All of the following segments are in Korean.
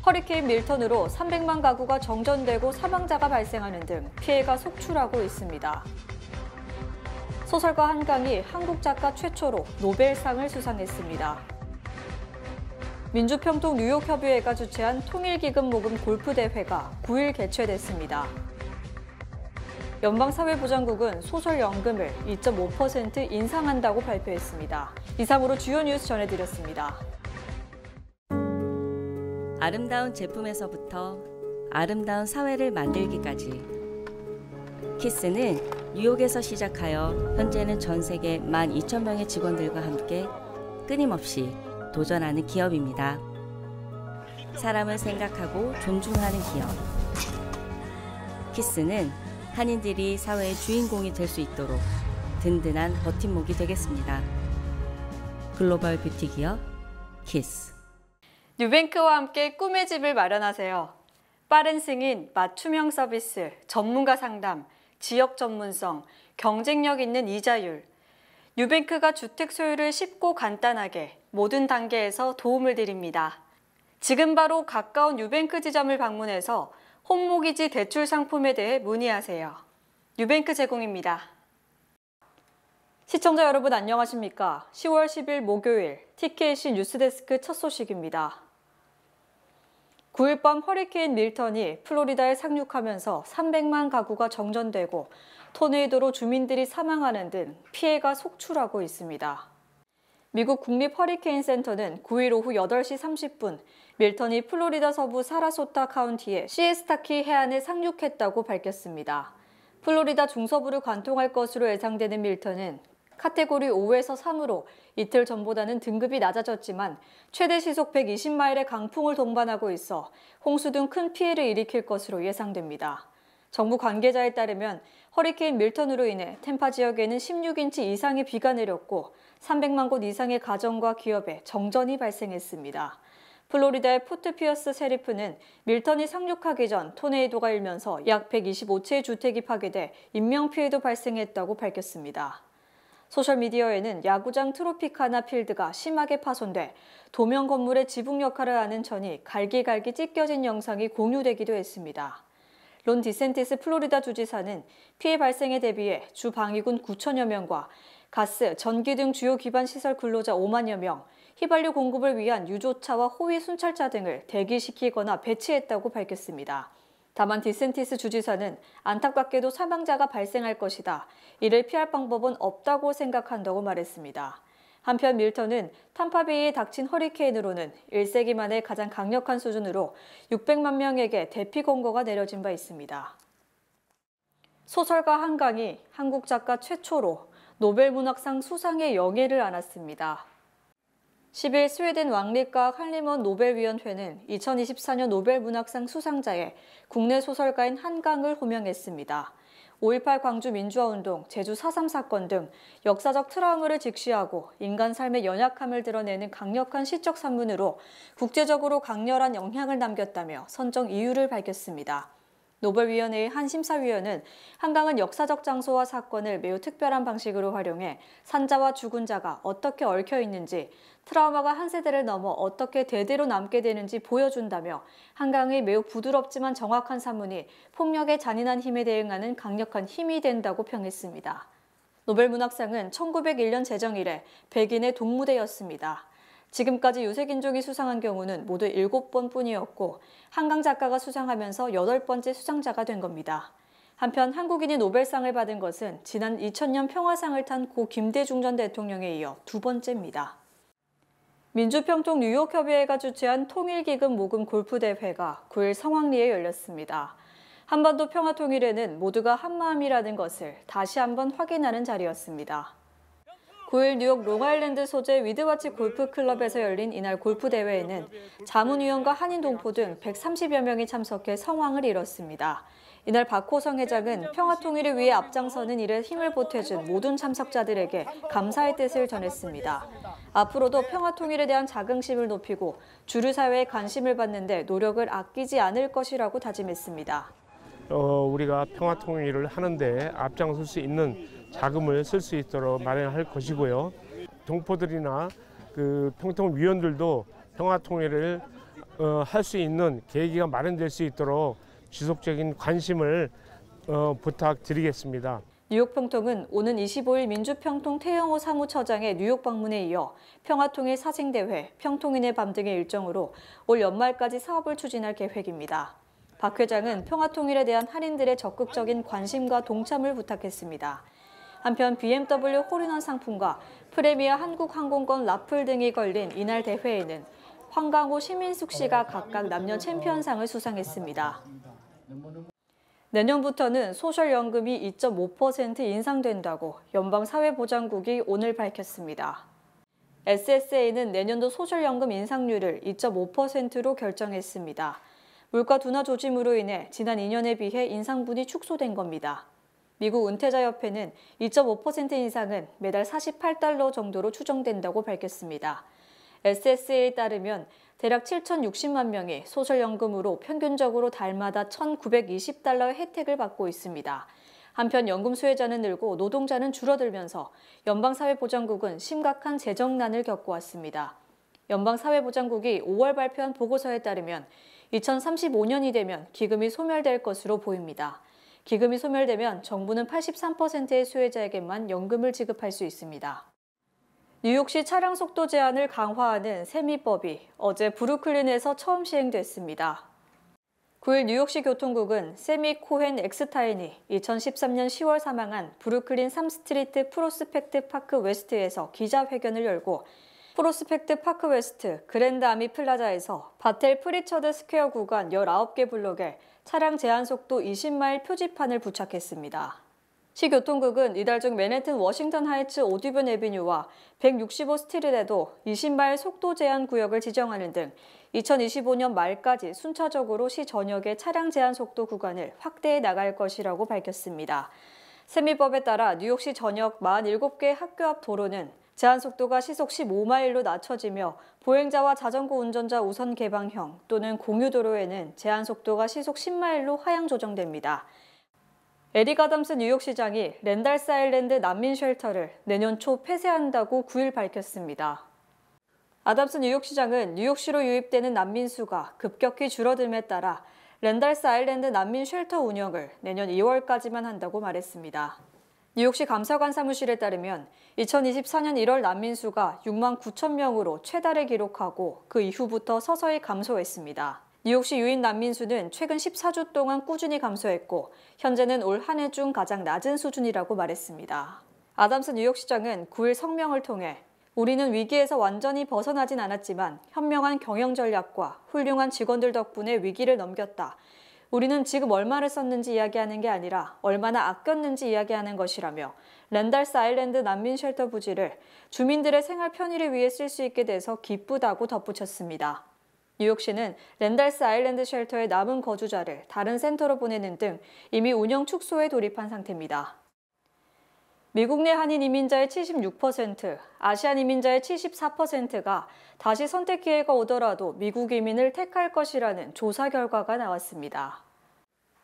허리케인 밀턴으로 300만 가구가 정전되고 사망자가 발생하는 등 피해가 속출하고 있습니다. 소설가 한강이 한국 작가 최초로 노벨상을 수상했습니다. 민주평통 뉴욕협의회가 주최한 통일기금 모금 골프대회가 9일 개최됐습니다. 연방사회보장국은 소설연금을 2.5% 인상한다고 발표했습니다. 이상으로 주요 뉴스 전해드렸습니다. 아름다운 제품에서부터 아름다운 사회를 만들기까지 키스는 뉴욕에서 시작하여 현재는 전 세계 12,000명의 직원들과 함께 끊임없이 도전하는 기업입니다. 사람을 생각하고 존중하는 기업. 키스는 한인들이 사회의 주인공이 될 수 있도록 든든한 버팀목이 되겠습니다. 글로벌 뷰티 기업 키스. 뉴뱅크와 함께 꿈의 집을 마련하세요. 빠른 승인, 맞춤형 서비스, 전문가 상담, 지역 전문성, 경쟁력 있는 이자율. 뉴뱅크가 주택 소유를 쉽고 간단하게 모든 단계에서 도움을 드립니다. 지금 바로 가까운 뉴뱅크 지점을 방문해서 홈모기지 대출 상품에 대해 문의하세요. 뉴뱅크 제공입니다. 시청자 여러분 안녕하십니까? 10월 10일 목요일 TKC 뉴스데스크 첫 소식입니다. 9일 밤 허리케인 밀턴이 플로리다에 상륙하면서 300만 가구가 정전되고 토네이도로 주민들이 사망하는 등 피해가 속출하고 있습니다. 미국 국립 허리케인 센터는 9일 오후 8시 30분 밀턴이 플로리다 서부 사라소타 카운티의 시에스타키 해안에 상륙했다고 밝혔습니다. 플로리다 중서부를 관통할 것으로 예상되는 밀턴은 카테고리 5에서 3으로 이틀 전보다는 등급이 낮아졌지만 최대 시속 120마일의 강풍을 동반하고 있어 홍수 등 큰 피해를 일으킬 것으로 예상됩니다. 정부 관계자에 따르면 허리케인 밀턴으로 인해 템파 지역에는 16인치 이상의 비가 내렸고 300만 곳 이상의 가정과 기업에 정전이 발생했습니다. 플로리다의 포트 피어스 세리프는 밀턴이 상륙하기 전 토네이도가 일면서 약 125채의 주택이 파괴돼 인명피해도 발생했다고 밝혔습니다. 소셜미디어에는 야구장 트로피카나 필드가 심하게 파손돼 도면 건물의 지붕 역할을 하는 천이 갈기갈기 찢겨진 영상이 공유되기도 했습니다. 론 디센티스 플로리다 주지사는 피해 발생에 대비해 주 방위군 9천여 명과 가스, 전기 등 주요 기반 시설 근로자 5만여 명, 휘발유 공급을 위한 유조차와 호위 순찰차 등을 대기시키거나 배치했다고 밝혔습니다. 다만 디센티스 주지사는 안타깝게도 사망자가 발생할 것이다. 이를 피할 방법은 없다고 생각한다고 말했습니다. 한편 밀턴은 탐파베이에 닥친 허리케인으로는 1세기 만에 가장 강력한 수준으로 600만 명에게 대피 권고가 내려진 바 있습니다. 소설가 한강이 한국 작가 최초로 노벨문학상 수상의 영예를 안았습니다. 10일 스웨덴 왕립과학 한림원 노벨위원회는 2024년 노벨문학상 수상자에 국내 소설가인 한강을 호명했습니다. 5.18 광주 민주화운동, 제주 4.3 사건 등 역사적 트라우마를 직시하고 인간 삶의 연약함을 드러내는 강력한 시적 산문으로 국제적으로 강렬한 영향을 남겼다며 선정 이유를 밝혔습니다. 노벨위원회의 한 심사위원은 한강은 역사적 장소와 사건을 매우 특별한 방식으로 활용해 산자와 죽은 자가 어떻게 얽혀 있는지, 트라우마가 한 세대를 넘어 어떻게 대대로 남게 되는지 보여준다며 한강의 매우 부드럽지만 정확한 산문이 폭력의 잔인한 힘에 대응하는 강력한 힘이 된다고 평했습니다. 노벨문학상은 1901년 제정 이래 백인의 동무대였습니다. 지금까지 유색인종이 수상한 경우는 모두 7번뿐이었고 한강 작가가 수상하면서 8번째 수상자가 된 겁니다. 한편 한국인이 노벨상을 받은 것은 지난 2000년 평화상을 탄 고 김대중 전 대통령에 이어 2번째입니다. 민주평통 뉴욕협의회가 주최한 통일기금 모금 골프대회가 9일 성황리에 열렸습니다. 한반도 평화통일에는 모두가 한마음이라는 것을 다시 한번 확인하는 자리였습니다. 9일 뉴욕 롱아일랜드 소재 위드와치 골프클럽에서 열린 이날 골프대회에는 자문위원과 한인 동포 등 130여 명이 참석해 성황을 이뤘습니다. 이날 박호성 회장은 평화통일을 위해 앞장서는 일에 힘을 보태준 모든 참석자들에게 감사의 뜻을 전했습니다. 앞으로도 평화통일에 대한 자긍심을 높이고 주류 사회의 관심을 받는 데 노력을 아끼지 않을 것이라고 다짐했습니다. 우리가 평화통일을 하는데 앞장설 수 있는 자금을 쓸 수 있도록 마련할 것이고요. 동포들이나 평통위원들도 평화통일을 할 수 있는 계기가 마련될 수 있도록 지속적인 관심을 부탁드리겠습니다. 뉴욕 평통은 오는 25일 민주평통 태영호 사무처장의 뉴욕 방문에 이어 평화통일 사생대회, 평통인의 밤 등의 일정으로 올 연말까지 사업을 추진할 계획입니다. 박 회장은 평화통일에 대한 한인들의 적극적인 관심과 동참을 부탁했습니다. 한편 BMW 홀인원 상품과 프리미어 한국항공권 라플 등이 걸린 이날 대회에는 황강호, 시민숙 씨가 각각 남녀 챔피언상을 수상했습니다. 내년부터는 소셜연금이 2.5% 인상된다고 연방사회보장국이 오늘 밝혔습니다. SSA는 내년도 소셜연금 인상률을 2.5%로 결정했습니다. 물가 둔화 조짐으로 인해 지난 2년에 비해 인상분이 축소된 겁니다. 미국 은퇴자협회는 2.5% 인상은 매달 48달러 정도로 추정된다고 밝혔습니다. SSA에 따르면 대략 7,060만 명이 소셜연금으로 평균적으로 달마다 1,920달러의 혜택을 받고 있습니다. 한편 연금 수혜자는 늘고 노동자는 줄어들면서 연방사회보장국은 심각한 재정난을 겪어왔습니다. 연방사회보장국이 5월 발표한 보고서에 따르면 2035년이 되면 기금이 소멸될 것으로 보입니다. 기금이 소멸되면 정부는 83%의 수혜자에게만 연금을 지급할 수 있습니다. 뉴욕시 차량 속도 제한을 강화하는 세미법이 어제 브루클린에서 처음 시행됐습니다. 9일 뉴욕시 교통국은 세미 코헨 엑스타인이 2013년 10월 사망한 브루클린 3스트리트 프로스펙트 파크 웨스트에서 기자회견을 열고 프로스펙트 파크 웨스트 그랜드 아미 플라자에서 바텔 프리처드 스퀘어 구간 19개 블록에 차량 제한 속도 20마일 표지판을 부착했습니다. 시 교통국은 이달 중 맨해튼 워싱턴 하이츠 오디븐 애비뉴와 165 스트릿에도 20마일 속도 제한 구역을 지정하는 등 2025년 말까지 순차적으로 시 전역의 차량 제한 속도 구간을 확대해 나갈 것이라고 밝혔습니다. 세미법에 따라 뉴욕시 전역 47개 학교 앞 도로는 제한 속도가 시속 15마일로 낮춰지며 보행자와 자전거 운전자 우선 개방형 또는 공유도로에는 제한 속도가 시속 10마일로 하향 조정됩니다. 에릭 아담스 뉴욕시장이 랜달스 아일랜드 난민 쉘터를 내년 초 폐쇄한다고 9일 밝혔습니다. 아담스 뉴욕시장은 뉴욕시로 유입되는 난민 수가 급격히 줄어듦에 따라 랜달스 아일랜드 난민 쉘터 운영을 내년 2월까지만 한다고 말했습니다. 뉴욕시 감사관 사무실에 따르면 2024년 1월 난민 수가 6만 9천 명으로 최다를 기록하고 그 이후부터 서서히 감소했습니다. 뉴욕시 유인 난민 수는 최근 14주 동안 꾸준히 감소했고 현재는 올 한 해 중 가장 낮은 수준이라고 말했습니다. 아담스 뉴욕시장은 9일 성명을 통해 우리는 위기에서 완전히 벗어나진 않았지만 현명한 경영 전략과 훌륭한 직원들 덕분에 위기를 넘겼다. 우리는 지금 얼마를 썼는지 이야기하는 게 아니라 얼마나 아꼈는지 이야기하는 것이라며 랜달스 아일랜드 난민 쉘터 부지를 주민들의 생활 편의를 위해 쓸 수 있게 돼서 기쁘다고 덧붙였습니다. 뉴욕시는 랜달스 아일랜드 쉘터의 남은 거주자를 다른 센터로 보내는 등 이미 운영 축소에 돌입한 상태입니다. 미국 내 한인 이민자의 76%, 아시안 이민자의 74%가 다시 선택 기회가 오더라도 미국 이민을 택할 것이라는 조사 결과가 나왔습니다.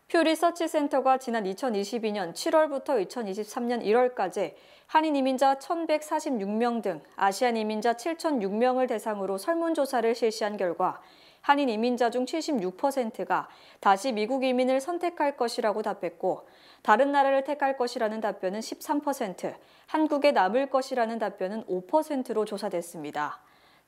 퓨 리서치 센터가 지난 2022년 7월부터 2023년 1월까지 한인 이민자 1,146명 등 아시안 이민자 7,006명을 대상으로 설문조사를 실시한 결과 한인 이민자 중 76%가 다시 미국 이민을 선택할 것이라고 답했고 다른 나라를 택할 것이라는 답변은 13%, 한국에 남을 것이라는 답변은 5%로 조사됐습니다.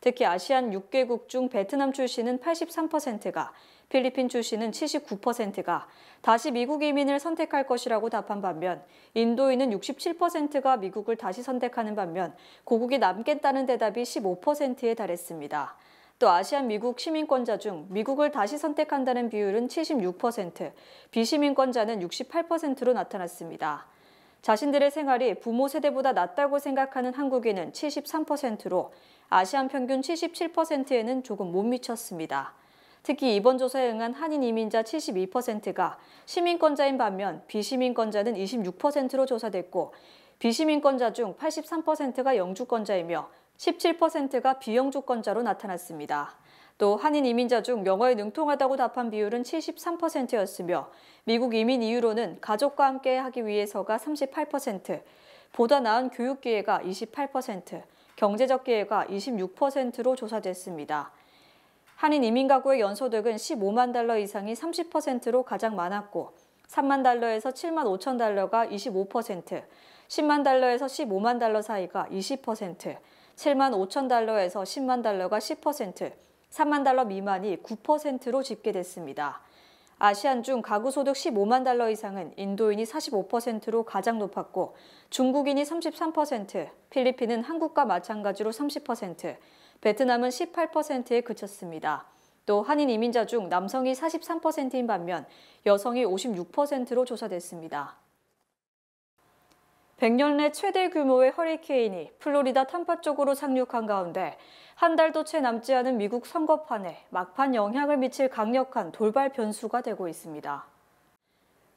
특히 아시안 6개국 중 베트남 출신은 83%가, 필리핀 출신은 79%가 다시 미국 이민을 선택할 것이라고 답한 반면 인도인은 67%가 미국을 다시 선택하는 반면 고국이 남겠다는 대답이 15%에 달했습니다. 또 아시안 미국 시민권자 중 미국을 다시 선택한다는 비율은 76%, 비시민권자는 68%로 나타났습니다. 자신들의 생활이 부모 세대보다 낫다고 생각하는 한국인은 73%로 아시안 평균 77%에는 조금 못 미쳤습니다. 특히 이번 조사에 응한 한인 이민자 72%가 시민권자인 반면 비시민권자는 26%로 조사됐고 비시민권자 중 83%가 영주권자이며 17%가 비영주권자로 나타났습니다. 또 한인 이민자 중 영어에 능통하다고 답한 비율은 73%였으며 미국 이민 이유로는 가족과 함께 하기 위해서가 38%, 보다 나은 교육 기회가 28%, 경제적 기회가 26%로 조사됐습니다. 한인 이민 가구의 연소득은 15만 달러 이상이 30%로 가장 많았고 3만 달러에서 7만 5천 달러가 25%, 10만 달러에서 15만 달러 사이가 20%, 7만 5천 달러에서 10만 달러가 10%, 3만 달러 미만이 9%로 집계됐습니다. 아시안 중 가구 소득 15만 달러 이상은 인도인이 45%로 가장 높았고 중국인이 33%, 필리핀은 한국과 마찬가지로 30%, 베트남은 18%에 그쳤습니다. 또 한인 이민자 중 남성이 43%인 반면 여성이 56%로 조사됐습니다. 100년 내 최대 규모의 허리케인이 플로리다 tampa 쪽으로 상륙한 가운데 한 달도 채 남지 않은 미국 선거판에 막판 영향을 미칠 강력한 돌발 변수가 되고 있습니다.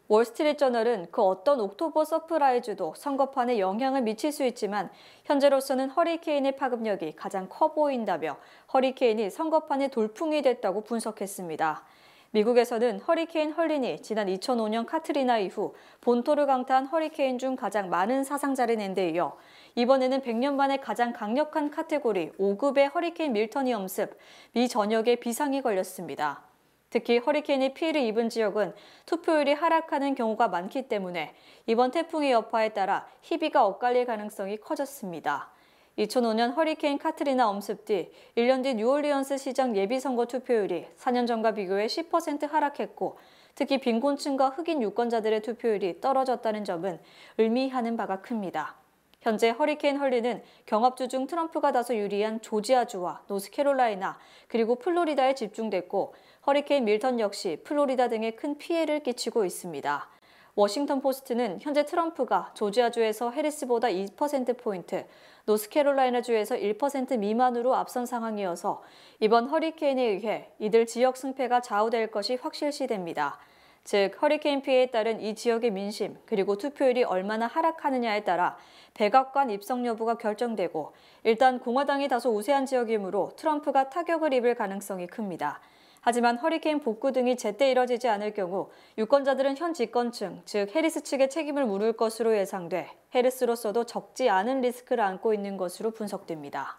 월스트리트저널은 그 어떤 옥토버 서프라이즈도 선거판에 영향을 미칠 수 있지만 현재로서는 허리케인의 파급력이 가장 커 보인다며 허리케인이 선거판의 돌풍이 됐다고 분석했습니다. 미국에서는 허리케인 헐린이 지난 2005년 카트리나 이후 본토를 강타한 허리케인 중 가장 많은 사상자를 낸 데 이어 이번에는 100년 만에 가장 강력한 카테고리 5급의 허리케인 밀턴이 엄습, 미 전역에 비상이 걸렸습니다. 특히 허리케인의 피해를 입은 지역은 투표율이 하락하는 경우가 많기 때문에 이번 태풍의 여파에 따라 희비가 엇갈릴 가능성이 커졌습니다. 2005년 허리케인 카트리나 엄습 뒤 1년 뒤 뉴올리언스 시장 예비선거 투표율이 4년 전과 비교해 10% 하락했고 특히 빈곤층과 흑인 유권자들의 투표율이 떨어졌다는 점은 의미하는 바가 큽니다. 현재 허리케인 헐리는 경합주 중 트럼프가 다소 유리한 조지아주와 노스캐롤라이나 그리고 플로리다에 집중됐고 허리케인 밀턴 역시 플로리다 등에 큰 피해를 끼치고 있습니다. 워싱턴 포스트는 현재 트럼프가 조지아주에서 해리스보다 2%포인트, 노스캐롤라이나주에서 1% 미만으로 앞선 상황이어서 이번 허리케인에 의해 이들 지역 승패가 좌우될 것이 확실시됩니다. 즉, 허리케인 피해에 따른 이 지역의 민심 그리고 투표율이 얼마나 하락하느냐에 따라 백악관 입성 여부가 결정되고 일단 공화당이 다소 우세한 지역이므로 트럼프가 타격을 입을 가능성이 큽니다. 하지만 허리케인 복구 등이 제때 이뤄지지 않을 경우 유권자들은 현 집권층, 즉 해리스 측에 책임을 물을 것으로 예상돼 해리스로서도 적지 않은 리스크를 안고 있는 것으로 분석됩니다.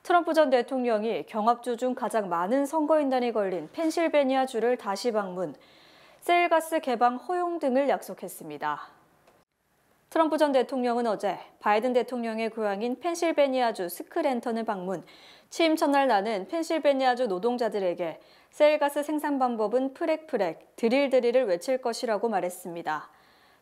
트럼프 전 대통령이 경합주 중 가장 많은 선거인단이 걸린 펜실베니아주를 다시 방문, 세일가스 개방 허용 등을 약속했습니다. 트럼프 전 대통령은 어제 바이든 대통령의 고향인 펜실베니아주 스크랜턴을 방문, 취임 첫날 나는 펜실베니아주 노동자들에게 세일가스 생산 방법은 프렉프렉, 드릴드릴을 외칠 것이라고 말했습니다.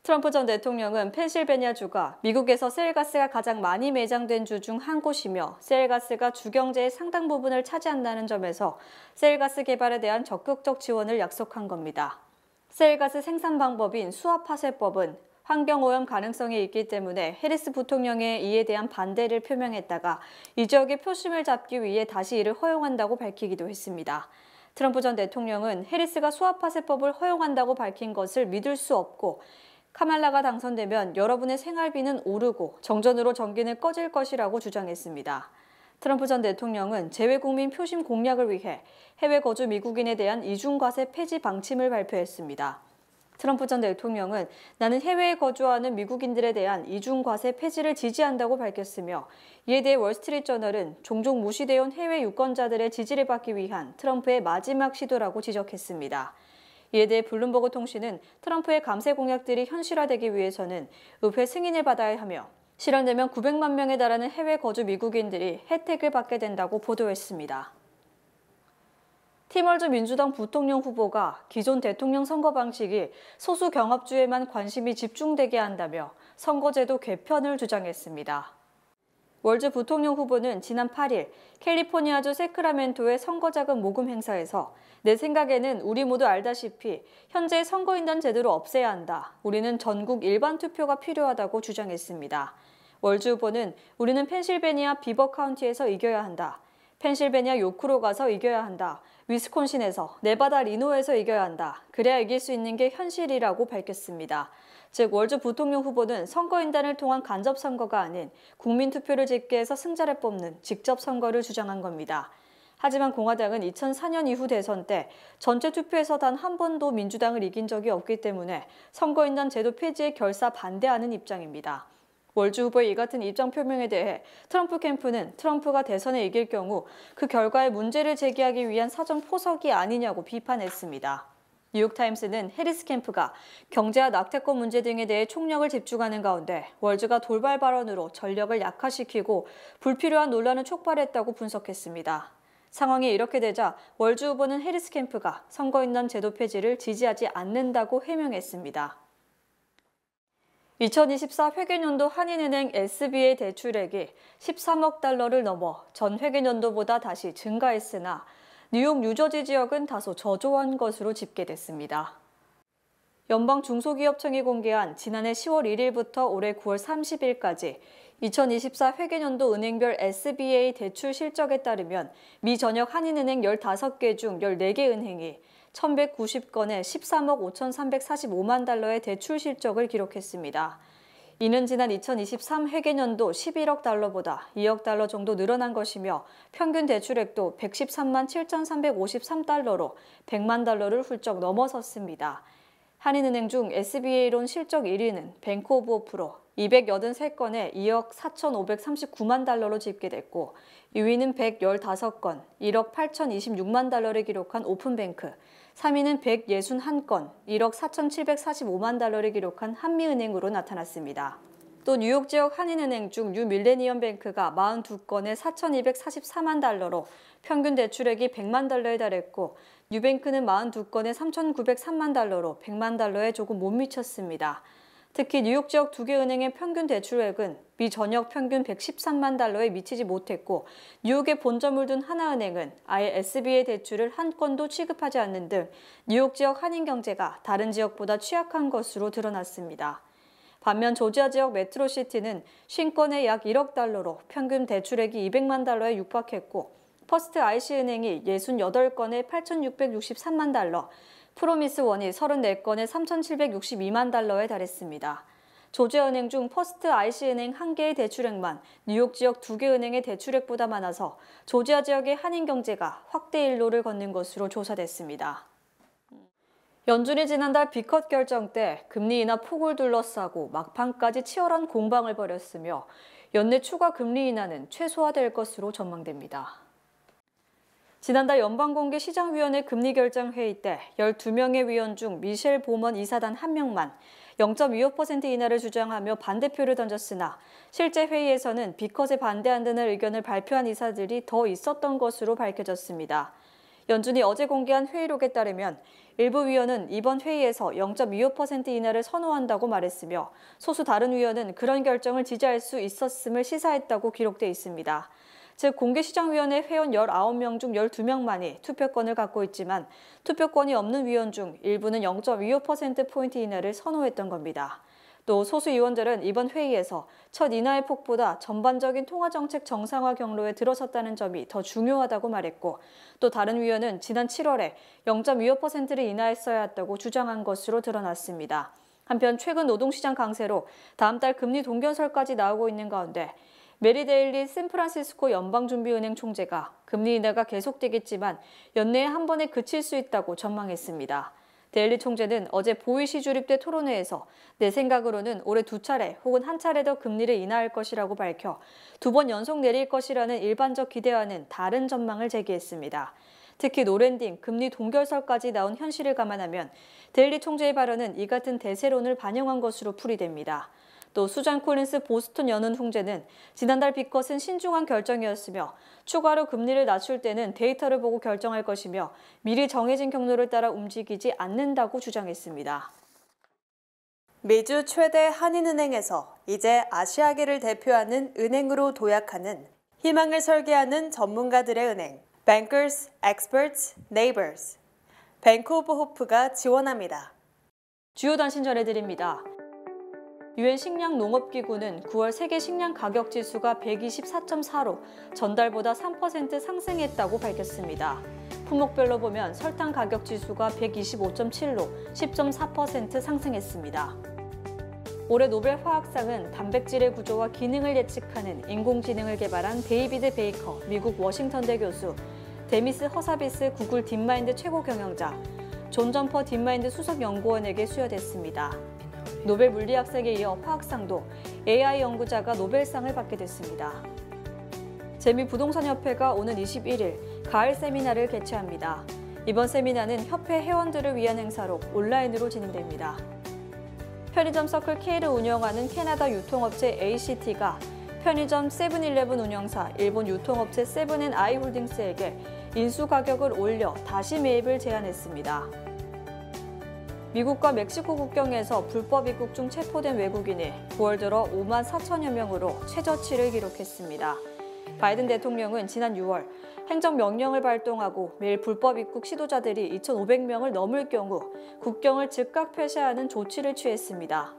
트럼프 전 대통령은 펜실베니아주가 미국에서 세일가스가 가장 많이 매장된 주 중 한 곳이며 세일가스가 주 경제의 상당 부분을 차지한다는 점에서 세일가스 개발에 대한 적극적 지원을 약속한 겁니다. 세일가스 생산 방법인 수압파쇄법은 환경오염 가능성이 있기 때문에 해리스 부통령의 이에 대한 반대를 표명했다가 이 지역의 표심을 잡기 위해 다시 이를 허용한다고 밝히기도 했습니다. 트럼프 전 대통령은 해리스가 수압파쇄법을 허용한다고 밝힌 것을 믿을 수 없고 카말라가 당선되면 여러분의 생활비는 오르고 정전으로 전기는 꺼질 것이라고 주장했습니다. 트럼프 전 대통령은 재외국민 표심 공략을 위해 해외 거주 미국인에 대한 이중과세 폐지 방침을 발표했습니다. 트럼프 전 대통령은 나는 해외에 거주하는 미국인들에 대한 이중과세 폐지를 지지한다고 밝혔으며 이에 대해 월스트리트저널은 종종 무시되어 온 해외 유권자들의 지지를 받기 위한 트럼프의 마지막 시도라고 지적했습니다. 이에 대해 블룸버그 통신은 트럼프의 감세 공약들이 현실화되기 위해서는 의회 승인을 받아야 하며 실현되면 900만 명에 달하는 해외 거주 미국인들이 혜택을 받게 된다고 보도했습니다. 팀월즈 민주당 부통령 후보가 기존 대통령 선거 방식이 소수 경합주에만 관심이 집중되게 한다며 선거제도 개편을 주장했습니다. 월즈 부통령 후보는 지난 8일 캘리포니아주 세크라멘토의 선거자금 모금 행사에서 내 생각에는 우리 모두 알다시피 현재 선거인단 제도를 없애야 한다. 우리는 전국 일반 투표가 필요하다고 주장했습니다. 월즈 후보는 우리는 펜실베니아 비버 카운티에서 이겨야 한다. 펜실베니아 요크로 가서 이겨야 한다. 위스콘신에서, 네바다 리노에서 이겨야 한다. 그래야 이길 수 있는 게 현실이라고 밝혔습니다. 즉 월주 부통령 후보는 선거인단을 통한 간접 선거가 아닌 국민투표를 집계해서 승자를 뽑는 직접 선거를 주장한 겁니다. 하지만 공화당은 2004년 이후 대선 때 전체 투표에서 단 한 번도 민주당을 이긴 적이 없기 때문에 선거인단 제도 폐지에 결사 반대하는 입장입니다. 월주 후보의 이 같은 입장 표명에 대해 트럼프 캠프는 트럼프가 대선에 이길 경우 그 결과에 문제를 제기하기 위한 사정 포석이 아니냐고 비판했습니다. 뉴욕타임스는 해리스 캠프가 경제와 낙태권 문제 등에 대해 총력을 집중하는 가운데 월주가 돌발 발언으로 전력을 약화시키고 불필요한 논란을 촉발했다고 분석했습니다. 상황이 이렇게 되자 월주 후보는 해리스 캠프가 선거인단 제도 폐지를 지지하지 않는다고 해명했습니다. 2024 회계연도 한인은행 SBA 대출액이 13억 달러를 넘어 전 회계연도보다 다시 증가했으나 뉴욕, 뉴저지 지역은 다소 저조한 것으로 집계됐습니다. 연방중소기업청이 공개한 지난해 10월 1일부터 올해 9월 30일까지 2024 회계연도 은행별 SBA 대출 실적에 따르면 미 전역 한인은행 15개 중 14개 은행이 1,190건의 13억 5,345만 달러의 대출 실적을 기록했습니다. 이는 지난 2023 회계연도 11억 달러보다 2억 달러 정도 늘어난 것이며 평균 대출액도 113만 7,353달러로 100만 달러를 훌쩍 넘어섰습니다. 한인은행 중 SBA론 실적 1위는 뱅크 오브 호프로 283건에 2억 4,539만 달러로 집계됐고 2위는 115건, 1억 8,026만 달러를 기록한 오픈뱅크, 3위는 161건, 1억 4,745만 달러를 기록한 한미은행으로 나타났습니다. 또 뉴욕 지역 한인은행 중 뉴밀레니엄뱅크가 42건에 4,244만 달러로 평균 대출액이 100만 달러에 달했고 뉴뱅크는 42건에 3,903만 달러로 100만 달러에 조금 못 미쳤습니다. 특히 뉴욕 지역 2개 은행의 평균 대출액은 미 전역 평균 113만 달러에 미치지 못했고 뉴욕에 본점을 둔 하나은행은 아예 SBA 대출을 한 건도 취급하지 않는 등 뉴욕 지역 한인 경제가 다른 지역보다 취약한 것으로 드러났습니다. 반면 조지아 지역 메트로시티는 50건에 약 1억 달러로 평균 대출액이 200만 달러에 육박했고 퍼스트 IC은행이 68건에 8,663만 달러, 프로미스원이 34건에 3,762만 달러에 달했습니다. 조지아은행 중 퍼스트 IC은행 1개의 대출액만 뉴욕 지역 2개 은행의 대출액보다 많아서 조지아 지역의 한인 경제가 확대 일로를 걷는 것으로 조사됐습니다. 연준이 지난달 B컷 결정 때 금리 인하 폭을 둘러싸고 막판까지 치열한 공방을 벌였으며 연내 추가 금리 인하는 최소화될 것으로 전망됩니다. 지난달 연방공개시장위원회 금리결정회의 때 12명의 위원 중 미셸 보먼 이사단 1명만 0.25% 인하를 주장하며 반대표를 던졌으나 실제 회의에서는 B컷에 반대한다는 의견을 발표한 이사들이 더 있었던 것으로 밝혀졌습니다. 연준이 어제 공개한 회의록에 따르면 일부 위원은 이번 회의에서 0.25% 인하를 선호한다고 말했으며 소수 다른 위원은 그런 결정을 지지할 수 있었음을 시사했다고 기록돼 있습니다. 즉 공개시장위원회 회원 19명 중 12명만이 투표권을 갖고 있지만 투표권이 없는 위원 중 일부는 0.25%포인트 인하를 선호했던 겁니다. 또 소수 위원들은 이번 회의에서 첫 인하의 폭보다 전반적인 통화정책 정상화 경로에 들어섰다는 점이 더 중요하다고 말했고 또 다른 위원은 지난 7월에 0.25%를 인하했어야 했다고 주장한 것으로 드러났습니다. 한편 최근 노동시장 강세로 다음 달 금리 동결설까지 나오고 있는 가운데 메리 데일리 샌프란시스코 연방준비은행 총재가 금리 인하가 계속되겠지만 연내에 한 번에 그칠 수 있다고 전망했습니다. 데일리 총재는 어제 보이시 주립대 토론회에서 내 생각으로는 올해 2차례 혹은 한 차례 더 금리를 인하할 것이라고 밝혀 2번 연속 내릴 것이라는 일반적 기대와는 다른 전망을 제기했습니다. 특히 노랜딩, 금리 동결설까지 나온 현실을 감안하면 데일리 총재의 발언은 이 같은 대세론을 반영한 것으로 풀이됩니다. 또 수잔 콜린스 보스턴 연은 총재는 지난달 B컷은 신중한 결정이었으며 추가로 금리를 낮출 때는 데이터를 보고 결정할 것이며 미리 정해진 경로를 따라 움직이지 않는다고 주장했습니다. 미주 최대 한인은행에서 이제 아시아계를 대표하는 은행으로 도약하는 희망을 설계하는 전문가들의 은행 Bankers, Experts, Neighbors 뱅크 오브 호프가 지원합니다. 주요 단신 전해드립니다. 유엔 식량농업기구는 9월 세계 식량 가격 지수가 124.4로 전달보다 3% 상승했다고 밝혔습니다. 품목별로 보면 설탕 가격 지수가 125.7로 10.4% 상승했습니다. 올해 노벨 화학상은 단백질의 구조와 기능을 예측하는 인공지능을 개발한 데이비드 베이커 미국 워싱턴대 교수, 데미스 허사비스 구글 딥마인드 최고 경영자, 존 점퍼 딥마인드 수석 연구원에게 수여됐습니다. 노벨 물리학상에 이어 화학상도 AI 연구자가 노벨상을 받게 됐습니다. 재미부동산협회가 오는 21일 가을 세미나를 개최합니다. 이번 세미나는 협회 회원들을 위한 행사로 온라인으로 진행됩니다. 편의점 서클 K를 운영하는 캐나다 유통업체 ACT가 편의점 세븐일레븐 운영사 일본 유통업체 세븐앤아이 홀딩스에게 인수 가격을 올려 다시 매입을 제안했습니다. 미국과 멕시코 국경에서 불법 입국 중 체포된 외국인이 9월 들어 5만 4천여 명으로 최저치를 기록했습니다. 바이든 대통령은 지난 6월 행정명령을 발동하고 매일 불법 입국 시도자들이 2,500명을 넘을 경우 국경을 즉각 폐쇄하는 조치를 취했습니다.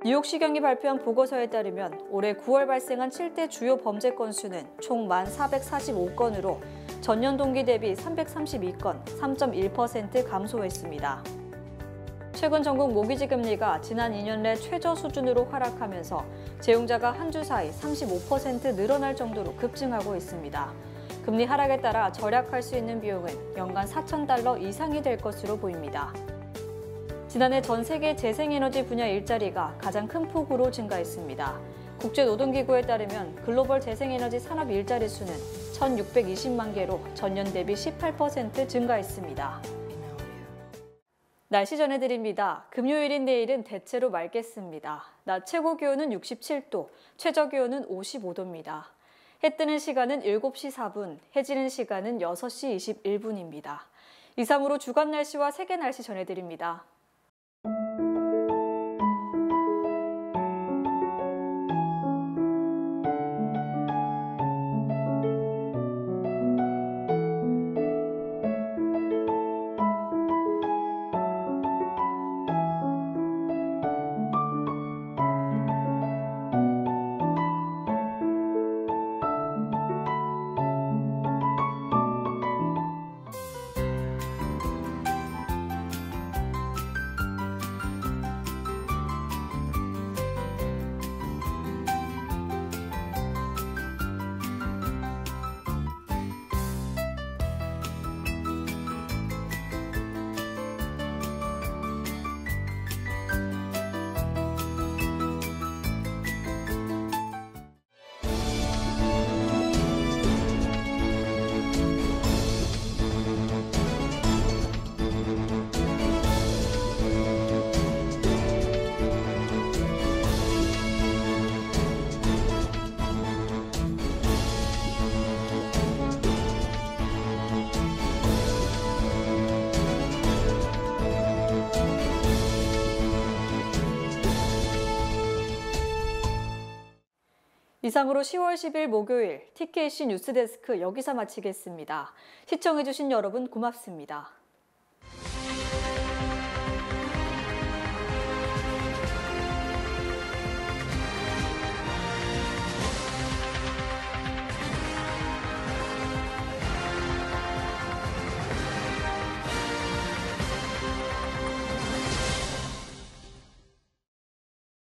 뉴욕시경이 발표한 보고서에 따르면 올해 9월 발생한 7대 주요 범죄 건수는 총 1,445건으로 전년 동기 대비 332건, 3.1% 감소했습니다. 최근 전국 모기지 금리가 지난 2년 내 최저 수준으로 하락하면서 채용자가 한 주 사이 35% 늘어날 정도로 급증하고 있습니다. 금리 하락에 따라 절약할 수 있는 비용은 연간 $4,000 이상이 될 것으로 보입니다. 지난해 전 세계 재생에너지 분야 일자리가 가장 큰 폭으로 증가했습니다. 국제노동기구에 따르면 글로벌 재생에너지 산업 일자리 수는 1,620만 개로 전년 대비 18% 증가했습니다. 날씨 전해드립니다. 금요일인 내일은 대체로 맑겠습니다. 낮 최고 기온은 67도, 최저 기온은 55도입니다. 해 뜨는 시간은 7시 4분, 해 지는 시간은 6시 21분입니다. 이상으로 주간 날씨와 세계 날씨 전해드립니다. 이상으로 10월 10일 목요일 TKC 뉴스데스크 여기서 마치겠습니다. 시청해주신 여러분 고맙습니다.